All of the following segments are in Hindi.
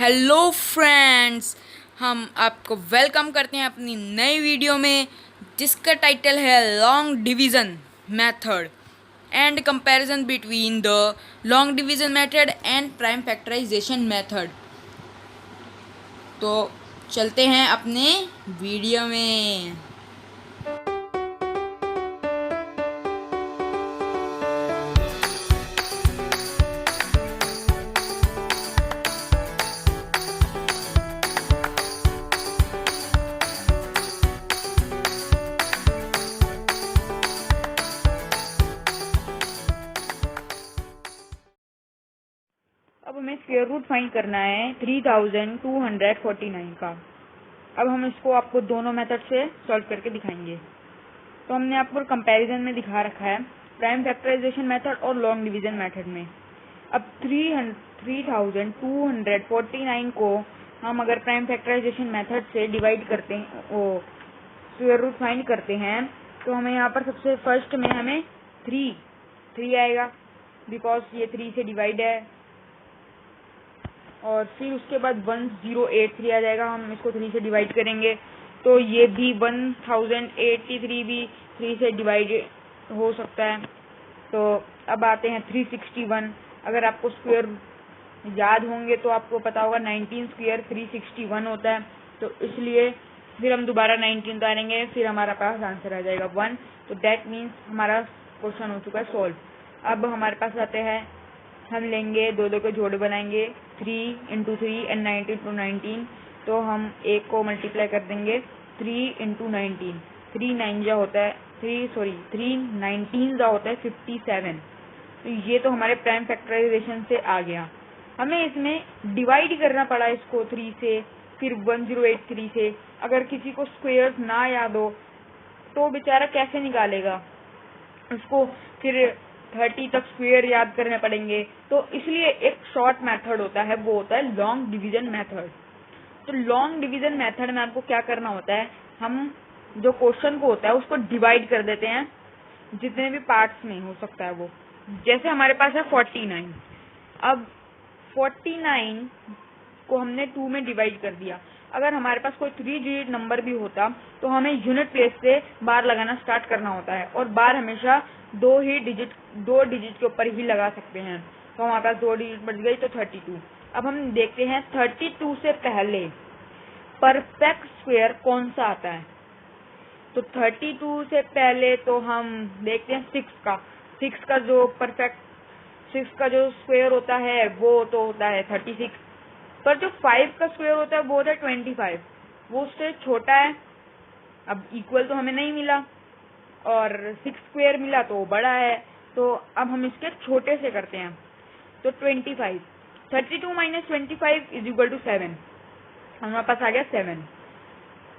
हेलो फ्रेंड्स, हम आपको वेलकम करते हैं अपनी नई वीडियो में जिसका टाइटल है long division method and comparison between the long division method and prime factorisation method. तो चलते हैं अपने वीडियो में। अब हमें स्क्वायर रूट फाइंड करना है 3249 का। अब हम इसको आपको दोनों मेथड से सॉल्व करके दिखाएंगे। तो हमने आपको कंपैरिजन में दिखा रखा है प्राइम फैक्टराइजेशन मेथड और लॉन्ग डिवीजन मेथड में। अब 3249 को हम अगर प्राइम फैक्टराइजेशन मेथड से डिवाइड करते हैं, वो स्क्वायर रूट फाइंड करते हैं, तो हमें यहाँ पर सबसे फर्स्ट में हमें 3 आएगा बिकॉज ये 3 से डिवाइड है। और फिर उसके बाद 1083 आ जाएगा, हम इसको 3 से डिवाइड करेंगे तो ये भी 1083 भी 3 से डिवाइड हो सकता है। तो अब आते हैं 361। अगर आपको स्क्वायर याद होंगे तो आपको पता होगा 19 स्क्वायर 361 होता है। तो इसलिए फिर हम दोबारा 19 उतारेंगे, फिर हमारा पास आंसर आ जाएगा 1। तो दैट मीन्स हमारा क्वेश्चन हो चुका है सॉल्व। अब हमारे पास आते हैं, हम लेंगे दो के जोड़े बनाएंगे 3 इंटू 3 एंड 19 इंटू 19। तो हम एक को मल्टीप्लाई कर देंगे 3 इंटू 19। 3 19 होता है 57। तो ये तो हमारे प्राइम फैक्टराइजेशन से आ गया। हमें इसमें डिवाइड करना पड़ा इसको 3 से, फिर 1083 से। अगर किसी को स्क्वायर्स ना याद हो तो बेचारा कैसे निकालेगा, उसको फिर 30 तक स्क्वायर याद करने पड़ेंगे। तो इसलिए एक शॉर्ट मेथड होता है, वो होता है लॉन्ग डिवीजन मेथड। तो लॉन्ग डिवीजन मेथड में आपको क्या करना होता है, हम जो क्वेश्चन को होता है उसको डिवाइड कर देते हैं जितने भी पार्ट्स में हो सकता है वो। जैसे हमारे पास है 49। अब 49 को हमने 2 में डिवाइड कर दिया। अगर हमारे पास कोई 3 डिजिट नंबर भी होता तो हमें यूनिट प्लेस से बार लगाना स्टार्ट करना होता है, और बार हमेशा दो डिजिट के ऊपर ही लगा सकते हैं। तो हमारे पास 2 डिजिट बच गई तो 32। अब हम देखते हैं 32 से पहले परफेक्ट स्क्वायर कौन सा आता है। तो 32 से पहले तो हम देखते हैं 6 का जो परफेक्ट 6 का जो स्क्वायर होता है वो तो होता है 36। पर जो 5 का स्क्वायर होता है वो होता है 25, वो उससे छोटा है। अब इक्वल तो हमें नहीं मिला और 6 स्क्वायर मिला तो वो बड़ा है। तो अब हम इसके छोटे से करते हैं। तो 25, 32 माइनस 25 इज इक्वल टू 7। हमारे पास आ गया 7।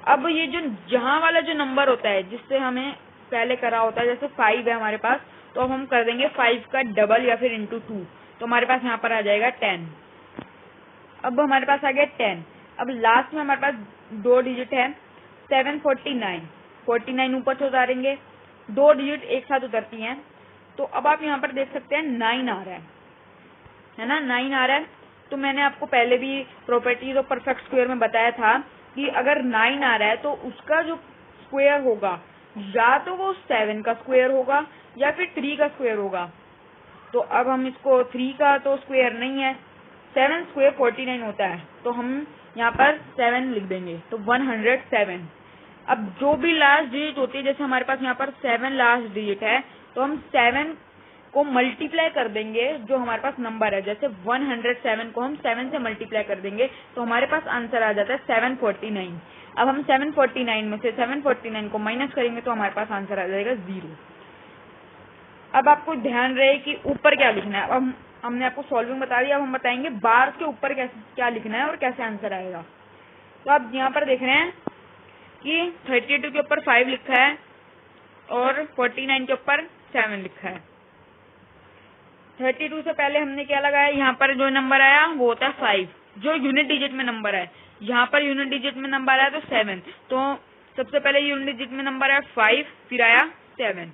अब ये जो जहां वाला जो नंबर होता है जिससे हमें पहले करा होता है, जैसे 5 है हमारे पास, तो अब हम कर देंगे 5 का डबल या फिर इंटू 2। तो हमारे पास यहाँ पर आ जाएगा 10। अब हमारे पास आ गया 10। अब लास्ट में हमारे पास 2 डिजिट है 749। 49 ऊपर से उतारेंगे, 2 डिजिट एक साथ उतरती हैं। तो अब आप यहाँ पर देख सकते हैं 9 आ रहा है ना, 9 आ रहा है। तो मैंने आपको पहले भी प्रॉपर्टीज ऑफ परफेक्ट स्क्वायर में बताया था कि अगर 9 आ रहा है तो उसका जो स्क्वायर होगा या तो वो 7 का स्क्वायर होगा या फिर 3 का स्क्वायर होगा। तो अब हम इसको 3 का तो स्क्वायर नहीं है, 7 स्क्वायर 49 होता है, तो हम यहाँ पर 7 लिख देंगे तो 107। अब जो भी लास्ट डिजिट होती है, जैसे हमारे पास यहाँ पर 7 लास्ट डिजिट है, तो हम 7 को मल्टीप्लाई कर देंगे जो हमारे पास नंबर है। जैसे 107 को हम 7 से मल्टीप्लाई कर देंगे तो हमारे पास आंसर आ जाता है 749। अब हम 749 में से 749 को माइनस करेंगे तो हमारे पास आंसर आ जाएगा 0। अब आपको ध्यान रहे कि ऊपर क्या लिखना है। अब हमने आपको सॉल्विंग बता दिया, अब हम बताएंगे बार के ऊपर क्या लिखना है और कैसे आंसर आएगा। तो आप यहाँ पर देख रहे हैं कि 32 के ऊपर 5 लिखा है और 49 के ऊपर 7 लिखा है। 32 से पहले हमने क्या लगाया, यहाँ पर जो नंबर आया वो होता है 5, जो यूनिट डिजिट में नंबर है। यहाँ पर यूनिट डिजिट में नंबर आया तो 7, तो सबसे पहले यूनिट डिजिट में नंबर आया 5, फिर आया 7।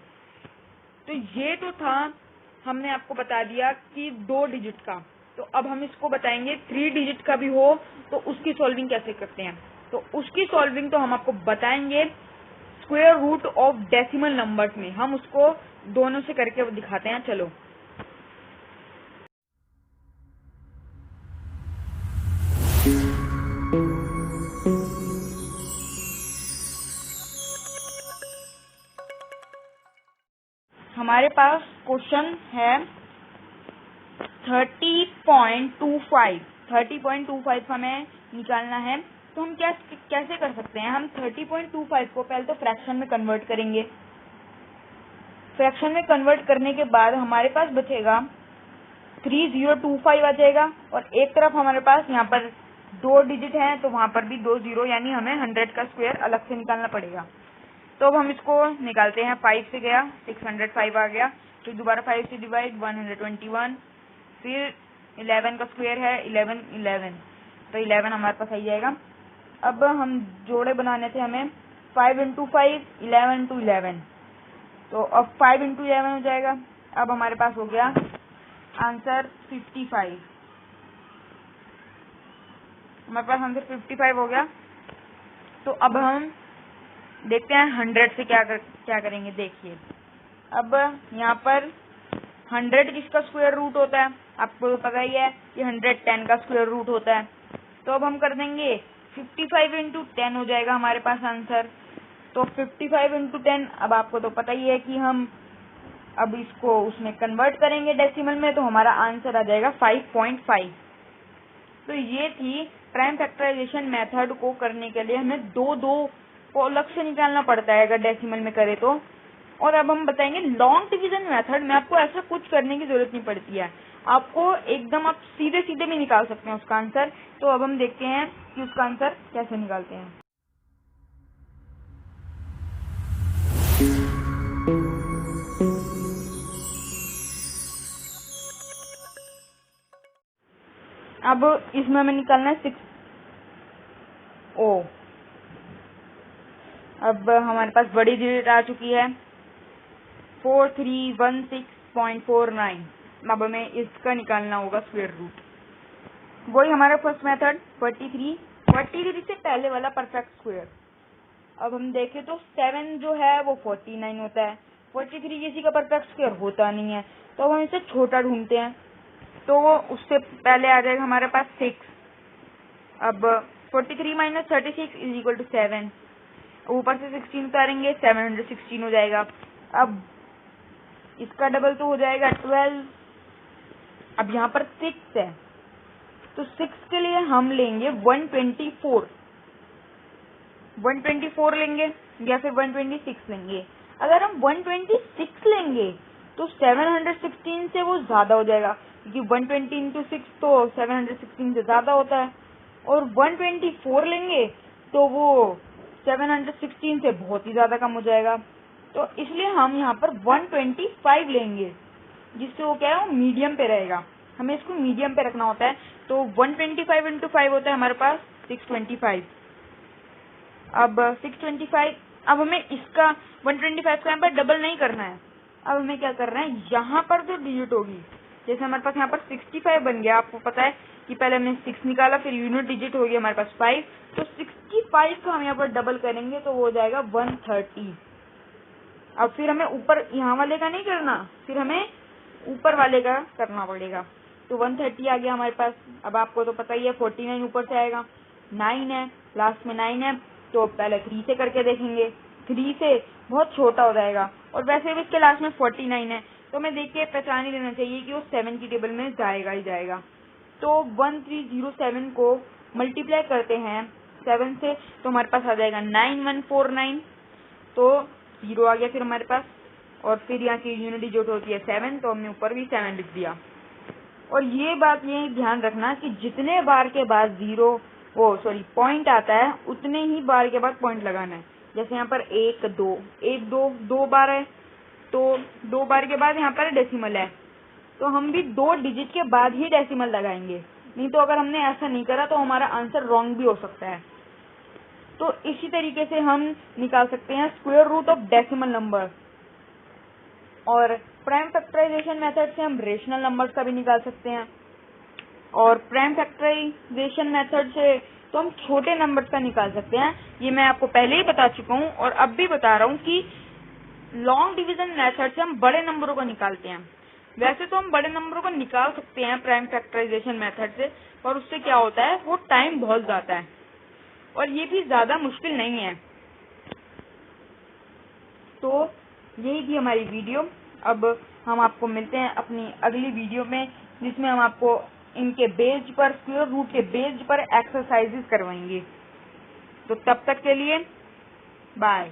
तो ये तो था, हमने आपको बता दिया कि 2 डिजिट का। तो अब हम इसको बताएंगे 3 डिजिट का भी हो तो उसकी सॉल्विंग कैसे करते हैं। तो उसकी सॉल्विंग तो हम आपको बताएंगे square root of decimal numbers में, हम उसको दोनों से करके दिखाते हैं। चलो हमारे पास क्वेश्चन है 30.25 हमें निकालना है। तो हम कैसे कर सकते हैं, हम 30.25 को पहले तो फ्रैक्शन में कन्वर्ट करेंगे। फ्रैक्शन में कन्वर्ट करने के बाद हमारे पास बचेगा 3025 आ जाएगा, और एक तरफ हमारे पास यहाँ पर 2 डिजिट हैं तो वहां पर भी 2 जीरो, यानी हमें 100 का स्क्वायर अलग से निकालना पड़ेगा। तो अब हम इसको निकालते हैं। 5 से गया 605 आ गया, फिर दोबारा 5 से डिवाइड 121, फिर 11 का स्क्वायर है 11 तो 11 हमारे पास आ जाएगा। अब हम जोड़े बनाने थे हमें 5 इंटू 5 11 इंटू 11, तो अब 5 इंटू 11 हो जाएगा। अब हमारे पास हो गया आंसर 55, हमारे पास आंसर 55 हो गया। तो अब हम देखते हैं 100 से क्या करेंगे। देखिए अब यहाँ पर 100 किसका स्क्वायर रूट होता है, आपको तो पता ही है कि 110 का स्क्वायर रूट होता है। तो अब हम कर देंगे 55 इंटू 10 हो जाएगा हमारे पास आंसर। तो 55 इंटू 10, अब आपको तो पता ही है कि हम अब इसको उसमें कन्वर्ट करेंगे डेसिमल में, तो हमारा आंसर आ जाएगा 5.5। तो ये थी प्राइम फैक्टराइजेशन मेथड को करने के लिए हमें दो को अलग से निकालना पड़ता है अगर डेसिमल में करे तो। और अब हम बताएंगे लॉन्ग डिवीजन मेथड में आपको ऐसा कुछ करने की जरूरत नहीं पड़ती है, आपको एकदम आप सीधे सीधे भी निकाल सकते हैं उसका आंसर। तो अब हम देखते हैं कि उसका आंसर कैसे निकालते हैं। अब इसमें हमें निकालना है 6 ओ। अब हमारे पास बड़ी डिजिट आ चुकी है 4316.49। अब हमें इसका निकालना होगा स्क्वायर रूट। वही हमारा फर्स्ट मेथड 43 से पहले वाला परफेक्ट स्क्वायर। अब हम देखें तो 7 जो है वो 49 होता है, 43 किसी का परफेक्ट स्क्वायर होता नहीं है, तो अब हम इसे छोटा ढूंढते हैं। तो उससे पहले आ जाएगा हमारे पास 6। अब 43 माइनस 36 इज इक्वल टू 7, ऊपर से 16 उतारेंगे 716 हो जाएगा। अब इसका डबल तो हो जाएगा 12। अब यहाँ पर 6 है तो 6 के लिए हम लेंगे 124 लेंगे या फिर 126 लेंगे। अगर हम 126 लेंगे तो 716 से वो ज्यादा हो जाएगा, क्योंकि 120 इंटू 6 तो 716 से ज्यादा होता है, और 124 लेंगे तो वो 716 से बहुत ही ज्यादा कम हो जाएगा। तो इसलिए हम यहाँ पर 125 लेंगे, जिससे वो क्या है वो मीडियम पे रहेगा, हमें इसको मीडियम पे रखना होता है। तो 125 इंटू 5 होता है हमारे पास 625। अब 625, अब हमें इसका 125 का यहाँ पर डबल नहीं करना है। अब हमें क्या करना है, यहाँ पर जो डिजिट होगी, जैसे हमारे पास यहाँ पर 65 बन गया, आपको पता है कि पहले हमने 6 निकाला, फिर यूनिट डिजिट हो गया हमारे पास 5, तो 65 का हम यहाँ पर डबल करेंगे तो वो हो जाएगा 130। अब फिर हमें ऊपर यहाँ वाले का नहीं करना, फिर हमें ऊपर वाले का करना पड़ेगा। तो 130 आ गया हमारे पास। अब आपको तो पता ही है 49 ऊपर से आएगा, 9 है लास्ट में 9 है, तो पहले 3 से करके देखेंगे, 3 से बहुत छोटा हो जाएगा, और वैसे भी इसके लास्ट में 49 है, तो हमें देख के पहचान ही लेना चाहिए कि वो 7 की टेबल में जाएगा ही जाएगा। तो 1307 को मल्टीप्लाई करते हैं 7 से, तो हमारे पास आ जाएगा 9149, तो 0 आ गया फिर हमारे पास, और फिर यहाँ की यूनिट डिजिट होती है 7, तो हमने ऊपर भी 7 लिख दिया। और ये बात ये ध्यान रखना कि जितने बार के बाद पॉइंट आता है उतने ही बार के बाद पॉइंट लगाना है। जैसे यहाँ पर 1 2 2 बार है, तो 2 बार के बाद यहाँ पर डेसिमल है, तो हम भी 2 डिजिट के बाद ही डेसिमल लगाएंगे, नहीं तो अगर हमने ऐसा नहीं करा तो हमारा आंसर रॉन्ग भी हो सकता है। तो इसी तरीके से हम निकाल सकते हैं square root of decimal number, और प्राइम फैक्टराइजेशन मेथड से हम रेशनल नंबर्स का भी निकाल सकते हैं। और प्राइम फैक्टराइजेशन मेथड से तो हम छोटे नंबर का निकाल सकते हैं, ये मैं आपको पहले ही बता चुका हूँ और अब भी बता रहा हूँ कि लॉन्ग डिवीजन मेथड से हम बड़े नंबरों को निकालते हैं। वैसे तो हम बड़े नंबरों को निकाल सकते हैं प्राइम फैक्टराइजेशन मेथड से, पर उससे क्या होता है, वो टाइम बहुत जाता है और ये भी ज्यादा मुश्किल नहीं है। तो यही थी हमारी वीडियो। अब हम आपको मिलते हैं अपनी अगली वीडियो में, जिसमें हम आपको इनके बेस पर, स्क्वायर रूट के बेस पर एक्सरसाइजेस करवाएंगे। तो तब तक के लिए बाय।